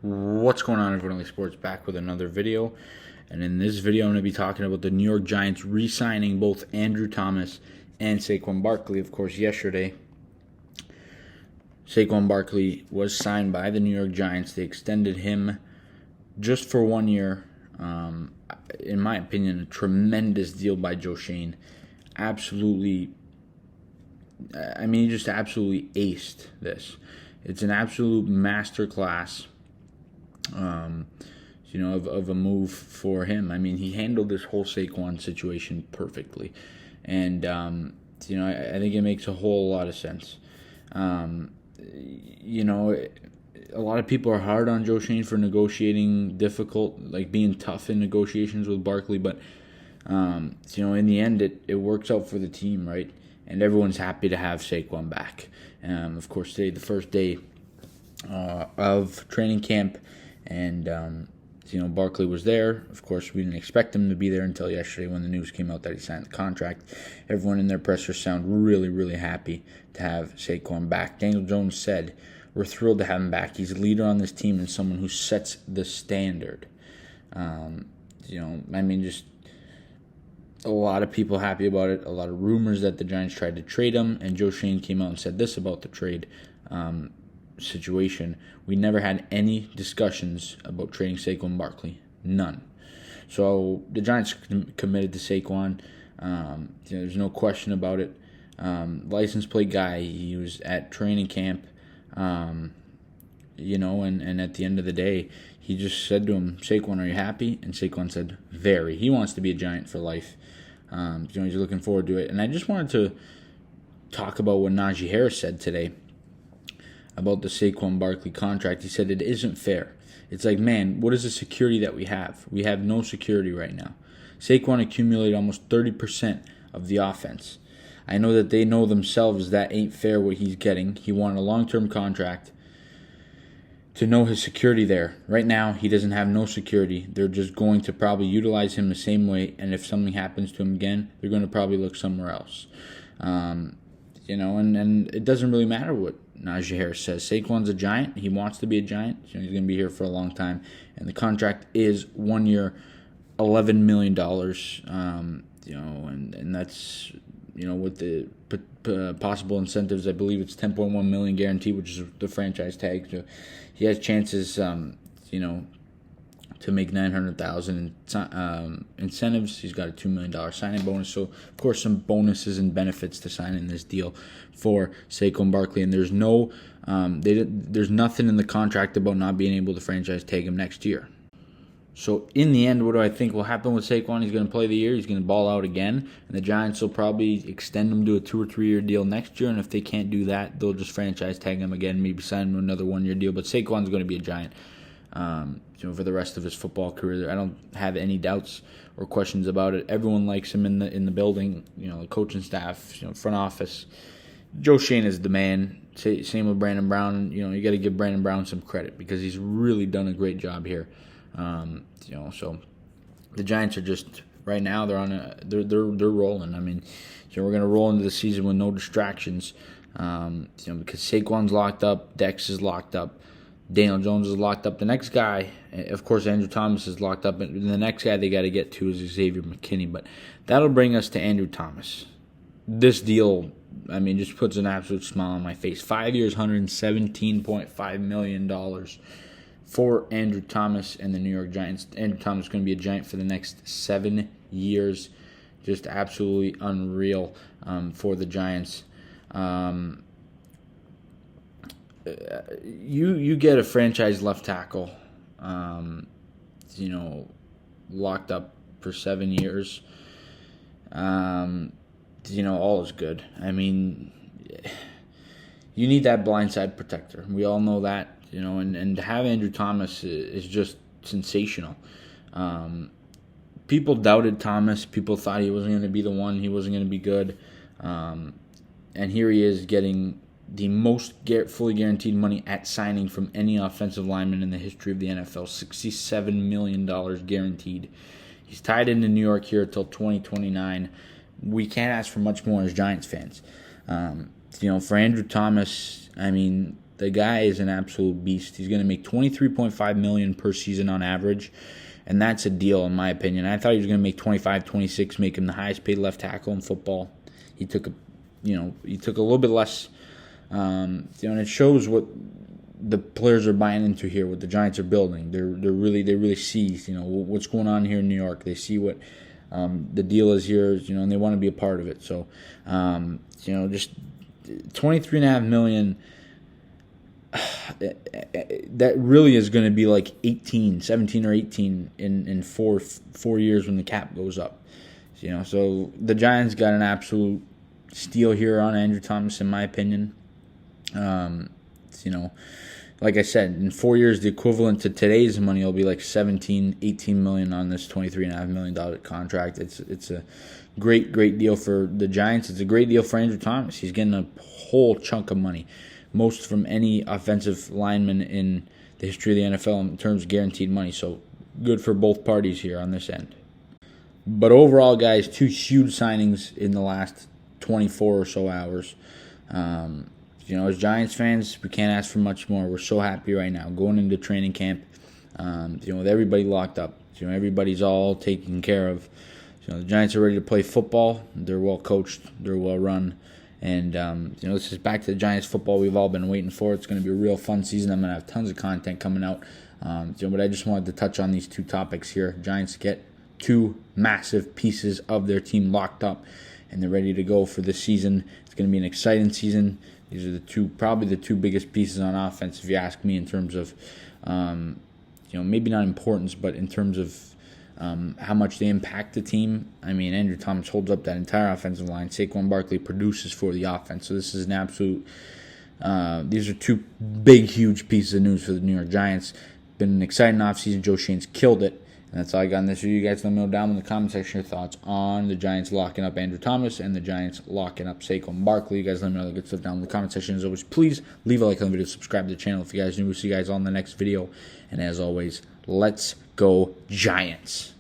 What's going on, everyone? Sports back with another video, and in this video I'm going to be talking about the New York Giants re-signing both Andrew Thomas and Saquon Barkley. Of course, yesterday Saquon Barkley was signed by the New York Giants. They extended him just for 1 year. In my opinion, a tremendous deal by Joe Schoen. He just absolutely aced this. It's an absolute masterclass. Of a move for him. I mean, he handled this whole Saquon situation perfectly, and I think it makes a whole lot of sense. A lot of people are hard on Joe Schoen for negotiating difficult, like being tough in negotiations with Barkley, but in the end, it works out for the team, right? And everyone's happy to have Saquon back. Of course, today, the first day of training camp. And, Barkley was there. Of course, we didn't expect him to be there until yesterday when the news came out that he signed the contract. Everyone in their presser sound really, really happy to have Saquon back. Daniel Jones said, "We're thrilled to have him back. He's a leader on this team and someone who sets the standard." Just a lot of people happy about it. A lot of rumors that the Giants tried to trade him, and Joe Schoen came out and said this about the trade situation: "We never had any discussions about trading Saquon Barkley. None." So the Giants committed to Saquon. There's no question about it. License plate guy. He was at training camp. And at the end of the day, he just said to him, "Saquon, are you happy?" And Saquon said, "Very." He wants to be a Giant for life. He's looking forward to it. And I just wanted to talk about what Najee Harris said today about the Saquon Barkley contract. He said it isn't fair. It's like, man, what is the security that we have? We have no security right now. Saquon accumulated almost 30% of the offense. I know that they know themselves that ain't fair what he's getting. He wanted a long-term contract to know his security there. Right now, he doesn't have no security. They're just going to probably utilize him the same way, and if something happens to him again, they're going to probably look somewhere else. And it doesn't really matter what Najee Harris says. Saquon's a Giant. He wants to be a Giant. He's going to be here for a long time. And the contract is 1 year, $11 million. And that's, with the possible incentives, I believe it's $10.1 million guaranteed, which is the franchise tag. So he has chances, to make $900,000 in incentives. He's got a $2 million signing bonus. So, of course, some bonuses and benefits to signing this deal for Saquon Barkley. And there's there's nothing in the contract about not being able to franchise tag him next year. So, in the end, what do I think will happen with Saquon? He's going to play the year. He's going to ball out again. And the Giants will probably extend him to a 2 or 3 year deal next year. And if they can't do that, they'll just franchise tag him again, maybe sign him to another 1 year deal. But Saquon's going to be a Giant. For the rest of his football career. I don't have any doubts or questions about it. Everyone likes him in the building, the coaching staff, front office. Joe Schoen is the man. Same with Brandon Brown. You got to give Brandon Brown some credit because he's really done a great job here. So the Giants are just right now they're rolling. I mean, we're going to roll into the season with no distractions. Because Saquon's locked up, Dex is locked up, Daniel Jones is locked up. The next guy, of course, Andrew Thomas is locked up. And the next guy they got to get to is Xavier McKinney. But that'll bring us to Andrew Thomas. This deal, just puts an absolute smile on my face. 5 years, $117.5 million for Andrew Thomas and the New York Giants. Andrew Thomas is going to be a Giant for the next 7 years. Just absolutely unreal for the Giants. You get a franchise left tackle, locked up for 7 years. All is good. You need that blindside protector. We all know that, and to have Andrew Thomas is just sensational. People doubted Thomas. People thought he wasn't going to be the one. He wasn't going to be good. And here he is getting the most fully guaranteed money at signing from any offensive lineman in the history of the NFL, $67 million guaranteed. He's tied into New York here until 2029. We can't ask for much more as Giants fans. For Andrew Thomas, the guy is an absolute beast. He's going to make $23.5 million per season on average, and that's a deal in my opinion. I thought he was going to make 25, 26, make him the highest paid left tackle in football. He took a little bit less, and it shows what the players are buying into here, what the Giants are building. They really see what's going on here in New York. They see what the deal is here, and they want to be a part of it. So, just $23.5 million. That really is going to be like 17 or 18 in 4 years when the cap goes up. So the Giants got an absolute steal here on Andrew Thomas, in my opinion. Like I said, in 4 years, the equivalent to today's money will be like 17, 18 million on this $23.5 million contract. It's a great deal for the Giants. It's a great deal for Andrew Thomas. He's getting a whole chunk of money, most from any offensive lineman in the history of the NFL in terms of guaranteed money. So good for both parties here on this end. But overall, guys, 2 huge signings in the last 24 or so hours. As Giants fans, we can't ask for much more. We're so happy right now going into training camp. With everybody locked up, everybody's all taken care of. The Giants are ready to play football. They're well coached. They're well run. And, this is back to the Giants football we've all been waiting for. It's going to be a real fun season. I'm going to have tons of content coming out. But I just wanted to touch on these 2 topics here. Giants get 2 massive pieces of their team locked up, and they're ready to go for this season. It's going to be an exciting season. These are probably the 2 biggest pieces on offense, if you ask me, in terms of, maybe not importance, but in terms of how much they impact the team. I mean, Andrew Thomas holds up that entire offensive line. Saquon Barkley produces for the offense. So this is an absolute these are 2 big, huge pieces of news for the New York Giants. Been an exciting offseason. Joe Shane's killed it. And that's all I got in this video. You guys let me know down in the comment section your thoughts on the Giants locking up Andrew Thomas and the Giants locking up Saquon Barkley. You guys let me know the good stuff down in the comment section. As always, please leave a like on the video, subscribe to the channel if you guys are new. We'll see you guys on the next video. And as always, let's go Giants.